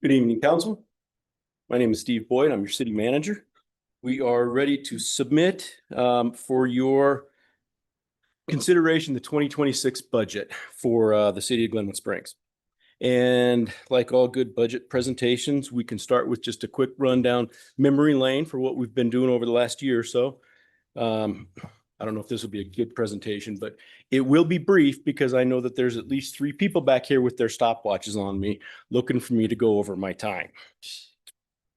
Good evening, council. My name is Steve Boyd. I'm your city manager. We are ready to submit for your consideration the 2026 budget for the city of Glenwood Springs. And like all good budget presentations, we can start with just a quick rundown memory lane for what we've been doing over the last year or so. I don't know if this will be a good presentation, but it will be brief because I know that there's at least 3 people back here with their stopwatches on me, looking for me to go over my time.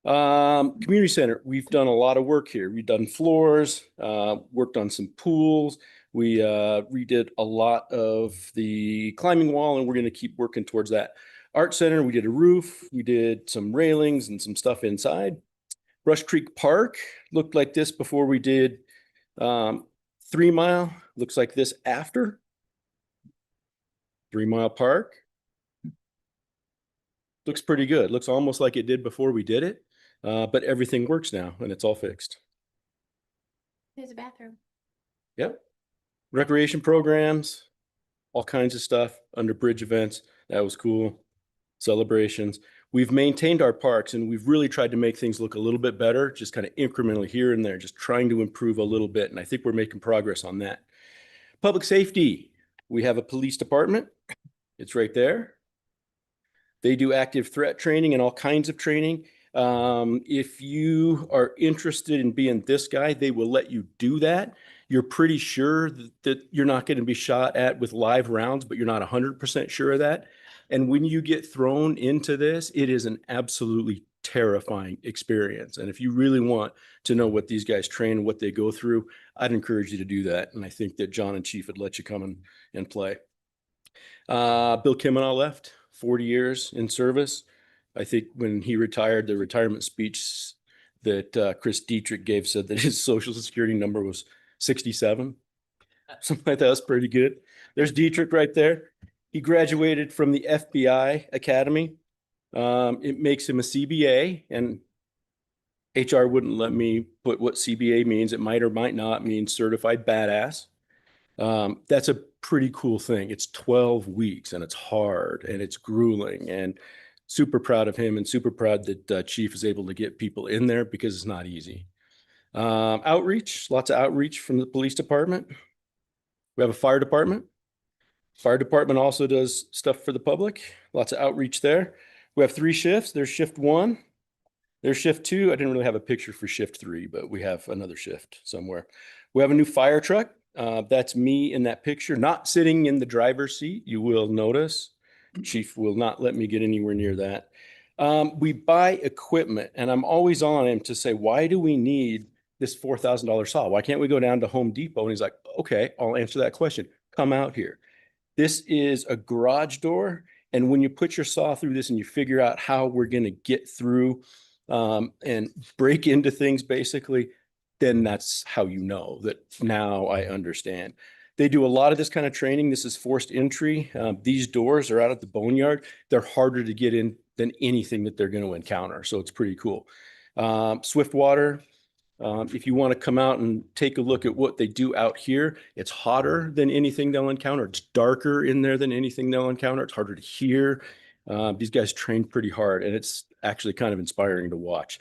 Community center, we've done a lot of work here. We've done floors, worked on some pools. We redid a lot of the climbing wall, and we're going to keep working towards that. Art center, we did a roof. We did some railings and some stuff inside. Brush Creek Park looked like this before we did 3 Mile. Looks like this after. 3 Mile Park. Looks pretty good. Looks almost like it did before we did it. But everything works now and it's all fixed. There's a bathroom. Yep. Recreation programs, all kinds of stuff under bridge events. That was cool. Celebrations. We've maintained our parks and we've really tried to make things look a little bit better, just kind of incrementally here and there, just trying to improve a little bit. And I think we're making progress on that. Public safety. We have a police department. It's right there. They do active threat training and all kinds of training. If you are interested in being this guy, they will let you do that. You're pretty sure that you're not going to be shot at with live rounds, but you're not 100% sure of that. And when you get thrown into this, it is an absolutely terrifying experience. And if you really want to know what these guys train and what they go through, I'd encourage you to do that. And I think that John and Chief would let you come and play. Bill Kimmenaugh left, 40 years in service. I think when he retired, the retirement speech that Chris Dietrich gave said that his social security number was 67. Something like that. That's pretty good. There's Dietrich right there. He graduated from the FBI Academy. It makes him a CBA, and HR wouldn't let me put what CBA means. It might or might not mean certified badass. That's a pretty cool thing. It's 12 weeks and it's hard and it's grueling, and super proud of him and super proud that Chief is able to get people in there because it's not easy. Outreach, lots of outreach from the police department. We have a fire department. Fire department also does stuff for the public. Lots of outreach there. We have 3 shifts. There's shift 1. There's shift 2. I didn't really have a picture for shift 3, but we have another shift somewhere. We have a new fire truck. That's me in that picture, not sitting in the driver's seat. You will notice. Chief will not let me get anywhere near that. We buy equipment, and I'm always on him to say, why do we need this $4,000 saw? Why can't we go down to Home Depot? And he's like, okay, I'll answer that question. Come out here. This is a garage door. And when you put your saw through this and you figure out how we're going to get through and break into things, basically, then that's how you know that now I understand. They do a lot of this kind of training. This is forced entry. These doors are out at the boneyard. They're harder to get in than anything that they're going to encounter. So it's pretty cool. Swiftwater, if you want to come out and take a look at what they do out here, it's hotter than anything they'll encounter. It's darker in there than anything they'll encounter. It's harder to hear. These guys train pretty hard, and it's actually kind of inspiring to watch.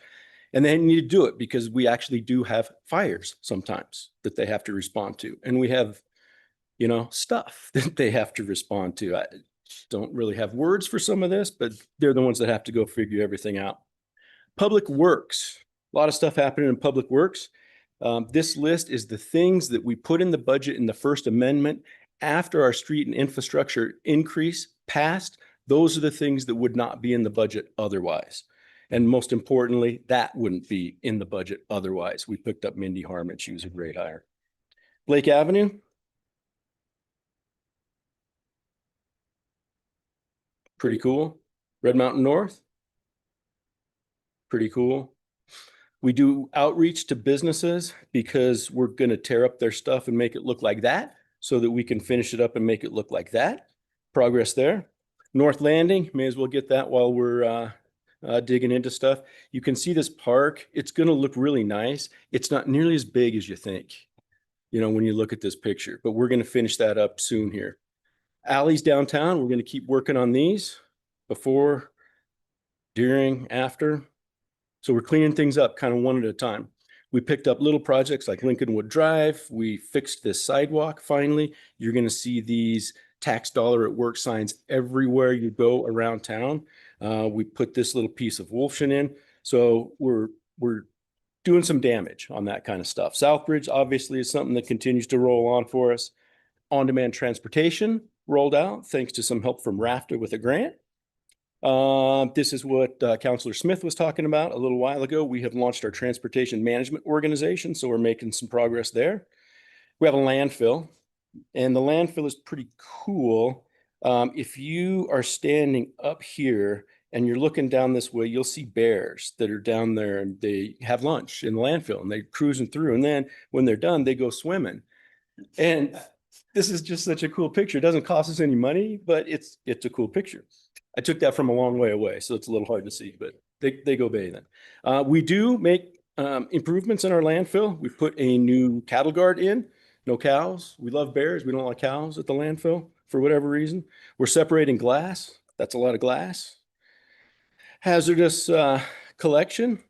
And they need to do it because we actually do have fires sometimes that they have to respond to. And we have, you know, stuff that they have to respond to. I don't really have words for some of this, but they're the ones that have to go figure everything out. Public Works, a lot of stuff happening in Public Works. This list is the things that we put in the budget in the first amendment after our street and infrastructure increase passed. Those are the things that would not be in the budget otherwise. And most importantly, that wouldn't be in the budget otherwise. We picked up Mindy Harmon. She was a great hire. Blake Avenue. Pretty cool. Red Mountain North. Pretty cool. We do outreach to businesses because we're going to tear up their stuff and make it look like that so that we can finish it up and make it look like that. Progress there. North Landing, may as well get that while we're digging into stuff. You can see this park. It's going to look really nice. It's not nearly as big as you think, you know, when you look at this picture, but we're going to finish that up soon here. Alleys downtown, we're going to keep working on these before during, after. So we're cleaning things up kind of one at a time. We picked up little projects like Lincolnwood Drive. We fixed this sidewalk finally. You're going to see these tax dollar at work signs everywhere you go around town. We put this little piece of Wolfson in. So we're doing some damage on that kind of stuff. Southbridge obviously is something that continues to roll on for us. On-demand transportation rolled out thanks to some help from RAFTA with a grant. This is what Councilor Smith was talking about a little while ago. We have launched our transportation management organization, so we're making some progress there. We have a landfill, and the landfill is pretty cool. If you are standing up here and you're looking down this way, you'll see bears that are down there, and they have lunch in the landfill, and they're cruising through. And then when they're done, they go swimming. And this is just such a cool picture. It doesn't cost us any money, but it's a cool picture. I took that from a long way away, so it's a little hard to see, but they go bathing. We do make improvements in our landfill. We put a new cattle guard in. No cows. We love bears. We don't like cows at the landfill for whatever reason. We're separating glass. That's a lot of glass. Hazardous collection.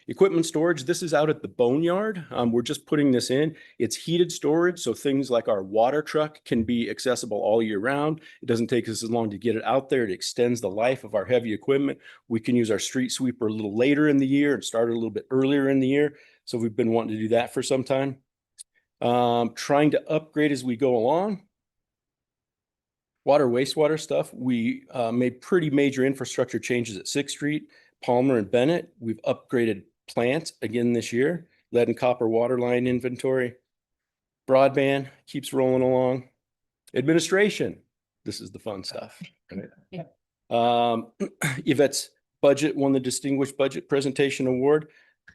Equipment storage, this is out at the boneyard. We're just putting this in. It's heated storage, so things like our water truck can be accessible all year round. It doesn't take us as long to get it out there. It extends the life of our heavy equipment. We can use our street sweeper a little later in the year and start a little bit earlier in the year. So we've been wanting to do that for some time. Trying to upgrade as we go along. Water, wastewater stuff. We made pretty major infrastructure changes at 6th Street, Palmer and Bennett. We've upgraded plants again this year. Lead and copper water line inventory. Broadband keeps rolling along. Administration. This is the fun stuff. Yvette's budget won the Distinguished Budget Presentation Award,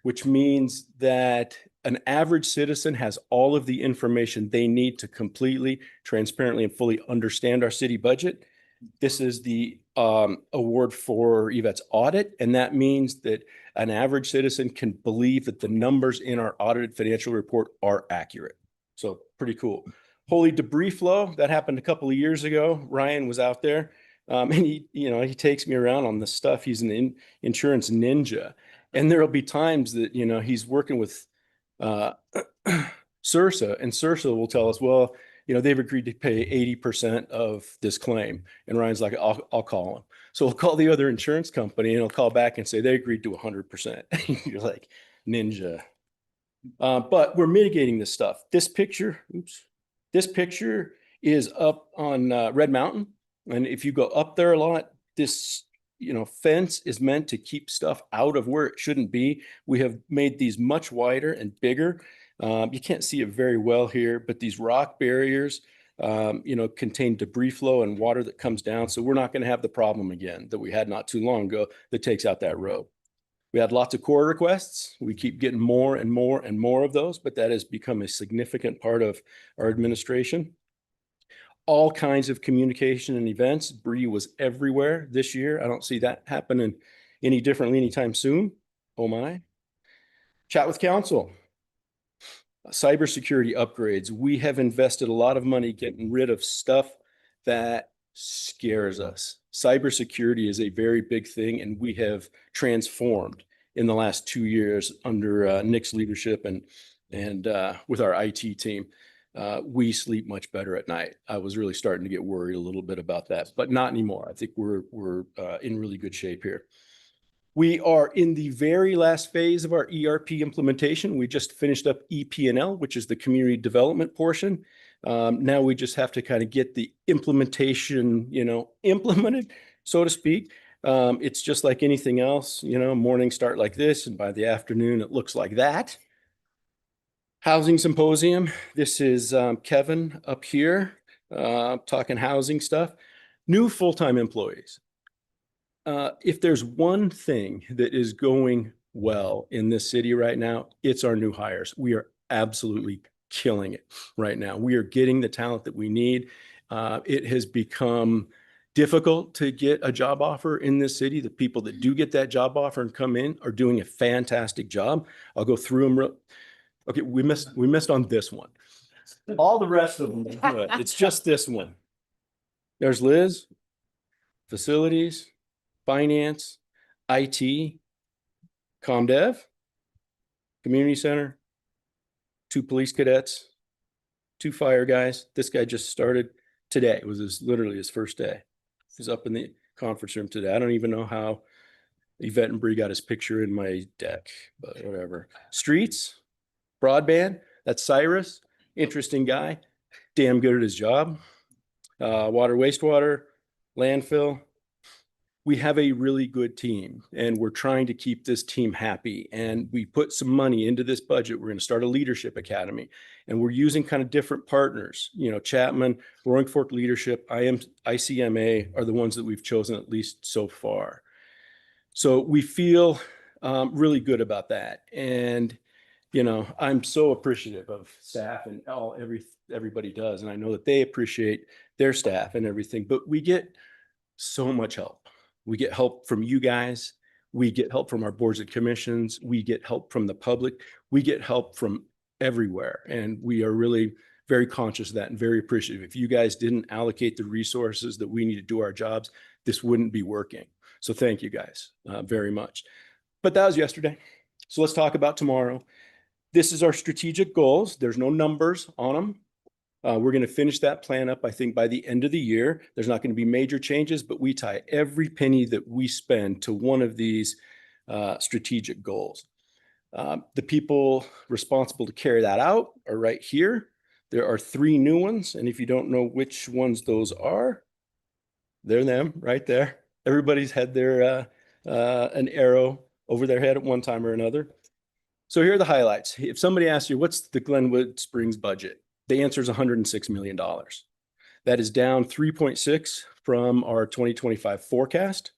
which means that an average citizen has all of the information they need to completely, transparently, and fully understand our city budget. This is the award for Yvette's audit, and that means that an average citizen can believe that the numbers in our audited financial report are accurate. So pretty cool. Holy debris flow, that happened a couple of years ago. Ryan was out there, and he takes me around on this stuff. He's an insurance ninja, and there'll be times that he's working with CIRSA, and CIRSA will tell us, well, they've agreed to pay 80% of this claim. And Ryan's like, I'll call him. So we'll call the other insurance company, and he'll call back and say they agreed to 100%. You're like, ninja. But we're mitigating this stuff. This picture is up on Red Mountain. And if you go up there a lot, this fence is meant to keep stuff out of where it shouldn't be. We have made these much wider and bigger. You can't see it very well here, but these rock barriers, contain debris flow and water that comes down. So we're not going to have the problem again that we had not too long ago that takes out that road. We had lots of core requests. We keep getting more and more and more of those, but that has become a significant part of our administration. All kinds of communication and events. Bree was everywhere this year. I don't see that happening any differently anytime soon. Oh my. Chat with council. Cybersecurity upgrades. We have invested a lot of money getting rid of stuff that scares us. Cybersecurity is a very big thing, and we have transformed in the last 2 years under Nick's leadership and with our IT team. We sleep much better at night. I was really starting to get worried a little bit about that, but not anymore. I think we're in really good shape here. We are in the very last phase of our ERP implementation. We just finished up EP&L, which is the community development portion. Now we just have to kind of get the implementation, implemented, so to speak. It's just like anything else, mornings start like this, and by the afternoon, it looks like that. Housing symposium. This is Kevin up here talking housing stuff. New full-time employees. If there's one thing that is going well in this city right now, it's our new hires. We are absolutely killing it right now. We are getting the talent that we need. It has become difficult to get a job offer in this city. The people that do get that job offer and come in are doing a fantastic job. I'll go through them. Okay, we missed on this one. All the rest of them are good. It's just this one. There's Liz, facilities, finance, IT, ComDev, community center, 2 police cadets, 2 fire guys. This guy just started today. It was literally his first day. He's up in the conference room today. I don't even know how Yvette and Bree got his picture in my deck, but whatever. Streets, broadband, that's Cyrus. Interesting guy, damn good at his job. Water, wastewater, landfill. We have a really good team and we're trying to keep this team happy. And we put some money into this budget. We're going to start a leadership academy and we're using kind of different partners. You know, Chapman, Roaring Fork Leadership, ICMA are the ones that we've chosen, at least so far. So we feel really good about that. And, you know, I'm so appreciative of staff and everybody does. And I know that they appreciate their staff and everything, but we get so much help. We get help from you guys. We get help from our boards and commissions. We get help from the public. We get help from everywhere. And we are really very conscious of that and very appreciative. If you guys didn't allocate the resources that we need to do our jobs, this wouldn't be working. So thank you guys very much. But that was yesterday. So let's talk about tomorrow. This is our strategic goals. There's no numbers on them. We're going to finish that plan up, I think, by the end of the year. There's not going to be major changes, but we tie every penny that we spend to one of these strategic goals. The people responsible to carry that out are right here. There are 3 new ones, and if you don't know which ones those are, they're them right there. Everybody's had their an arrow over their head at one time or another. So here are the highlights. If somebody asks you, what's the Glenwood Springs budget? The answer is $106 million. That is down 3.6 from our 2025 forecast.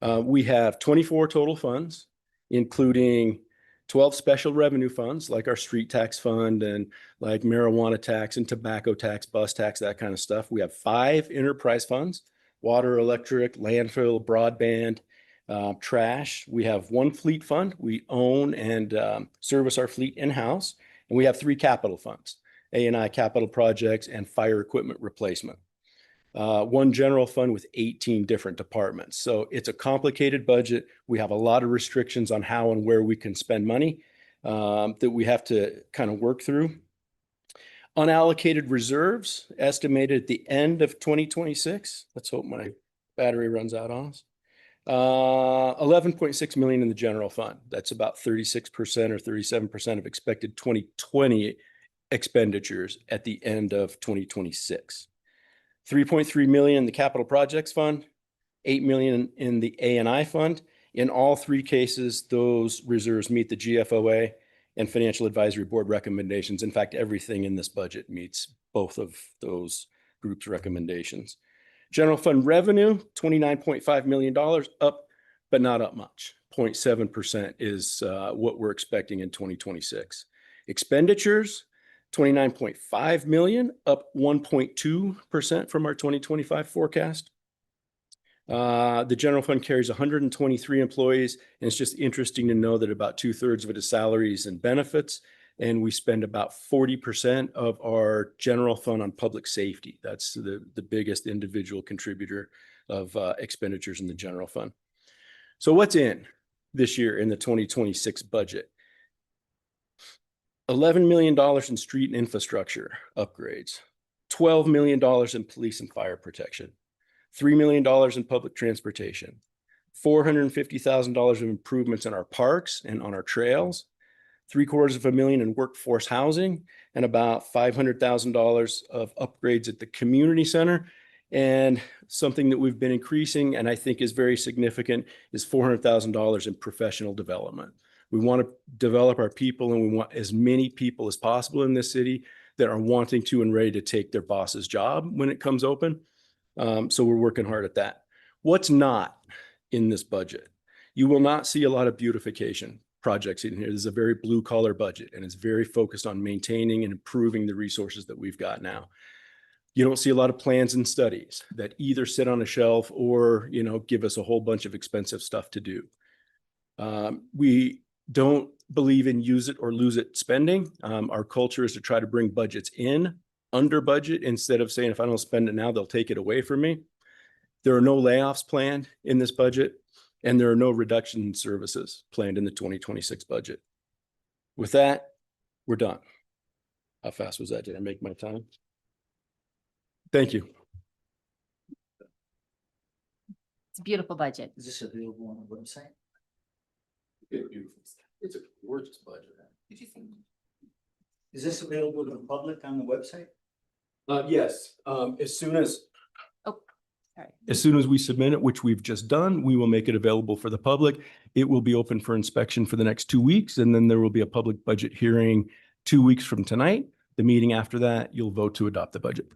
We have 24 total funds, including 12 special revenue funds, like our street tax fund and like marijuana tax and tobacco tax, bus tax, that kind of stuff. We have 5 enterprise funds, water, electric, landfill, broadband, trash. We have 1 fleet fund. We own and service our fleet in-house. And we have 3 capital funds, A&I capital projects and fire equipment replacement. 1 general fund with 18 different departments. So it's a complicated budget. We have a lot of restrictions on how and where we can spend money that we have to kind of work through. Unallocated reserves estimated at the end of 2026. Let's hope my battery runs out on us. 11.6 million in the general fund. That's about 36% or 37% of expected 2020 expenditures at the end of 2026. 3.3 million in the capital projects fund, 8 million in the A&I fund. In all 3 cases, those reserves meet the GFOA and Financial Advisory Board recommendations. In fact, everything in this budget meets both of those groups' recommendations. General fund revenue, $29.5 million, up, but not up much. 0.7% is what we're expecting in 2026. Expenditures, 29.5 million, up 1.2% from our 2025 forecast. The general fund carries 123 employees, and it's just interesting to know that about 2/3 of it is salaries and benefits, and we spend about 40% of our general fund on public safety. That's the biggest individual contributor of expenditures in the general fund. So what's in this year in the 2026 budget? $11 million in street and infrastructure upgrades, $12 million in police and fire protection, $3 million in public transportation, $450,000 of improvements in our parks and on our trails, $750,000 in workforce housing, and about $500,000 of upgrades at the community center. And something that we've been increasing and I think is very significant is $400,000 in professional development. We want to develop our people, and we want as many people as possible in this city that are wanting to and ready to take their boss's job when it comes open. So we're working hard at that. What's not in this budget? You will not see a lot of beautification projects in here. This is a very blue collar budget, and it's very focused on maintaining and improving the resources that we've got now. You don't see a lot of plans and studies that either sit on a shelf or, you know, give us a whole bunch of expensive stuff to do. We don't believe in use it or lose it spending. Our culture is to try to bring budgets in under budget instead of saying, if I don't spend it now, they'll take it away from me. There are no layoffs planned in this budget. And there are no reduction in services planned in the 2026 budget. With that, we're done. How fast was that? Did I make my time? Thank you. It's a beautiful budget. Is this available on the website? It's a gorgeous budget. Did you think? Is this available to the public on the website? Yes, as soon as Sorry. As soon as we submit it, which we've just done, we will make it available for the public. It will be open for inspection for the next 2 weeks, and then there will be a public budget hearing 2 weeks from tonight. The meeting after that, you'll vote to adopt the budget.